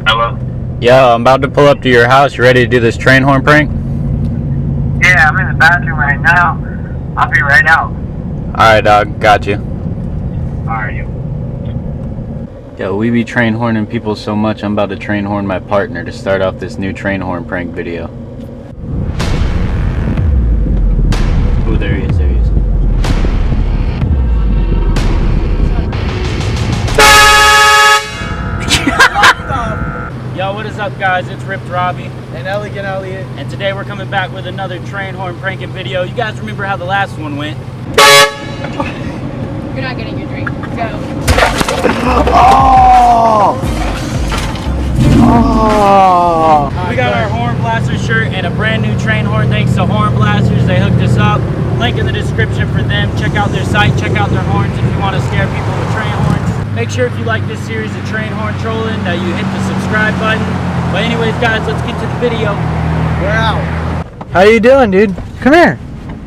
Hello? Yo, I'm about to pull up to your house. You ready to do this train horn prank? Yeah, I'm in the bathroom right now. I'll be right out. Alright, dog. Got you. Alright, you. Yo, we be train horning people so much, I'm about to train horn my partner to start off this new train horn prank video. Oh, there he is. There he is. Yo, what is up, guys? It's Ripped Robbie and Elegant Elliot, and today we're coming back with another train horn pranking video. You guys remember how the last one went? You're not getting your drink. Go. We got our Horn Blasters shirt and a brand new train horn thanks to Horn Blasters. They hooked us up. Link in the description for them. Check out their site, check out their horns if you want to scare people with train horns. Make sure if you like this series of train horn trolling that you hit the subscribe button. But anyways, guys, let's get to the video. we're out. How you doing, dude? Come here.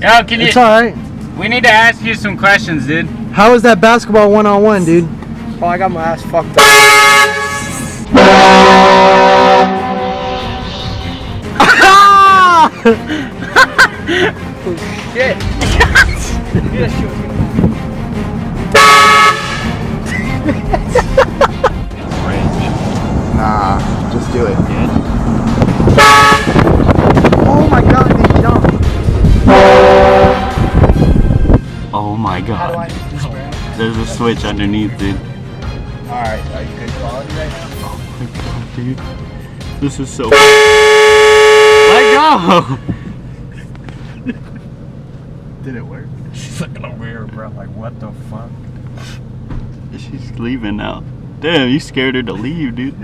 Yo, can you... It's alright. We need to ask you some questions, dude. How was that basketball one-on-one, dude? Oh, I got my ass fucked up. Oh, shit. Nah, just do it. Oh my god, they jumped. Oh my How do god. I hit this, bro? There's a switch underneath, dude. Alright, are you good quality right now? Oh my god, dude. This is so... Let go! Did it work? She's looking over here, bro. Like, what the fuck? She's leaving now. Damn, you scared her to leave, dude.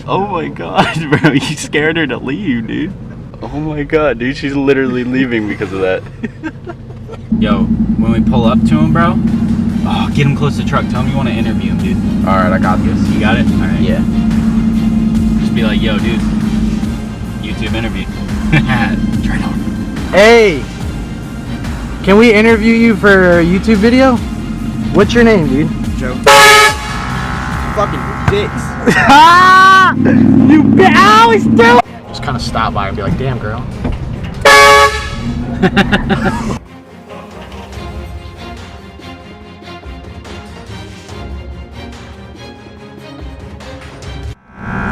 Oh my god, bro. You scared her to leave, dude. Oh my god, dude. She's literally leaving because of that. Yo, when we pull up to him, bro, oh, get him close to the truck. Tell him you want to interview him, dude. Alright, I got this. You got it? Alright. Yeah. Just be like, yo, dude. YouTube interview. Try on. Hey! Can we interview you for a YouTube video? What's your name, dude? Joe. Fucking dicks. You ow, he's still. Just kind of stop by and be like, damn, girl.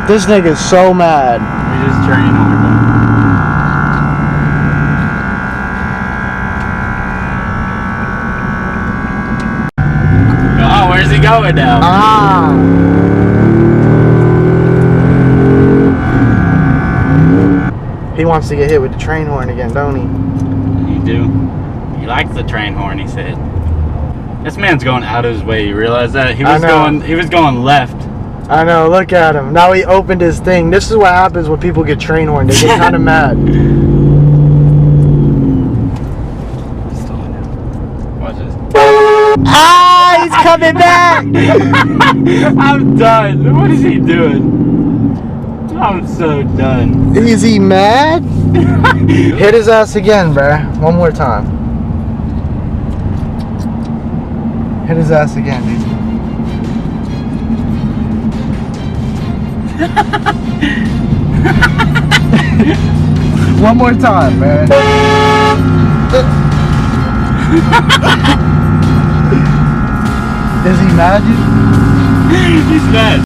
This nigga's so mad. We just train on him. Oh, where's he going now? He wants to get hit with the train horn again, don't he? You do. He likes the train horn, he said. This man's going out of his way. You realize that? He was going left. I know, look at him. Now he opened his thing. This is what happens when people get train horned. They get kind of mad. Watch this. Ah, he's coming back! I'm done. What is he doing? I'm so done. Is he mad? Hit his ass again, bruh. One more time. Hit his ass again, dude. One more time, man. Is he mad, dude? He's mad.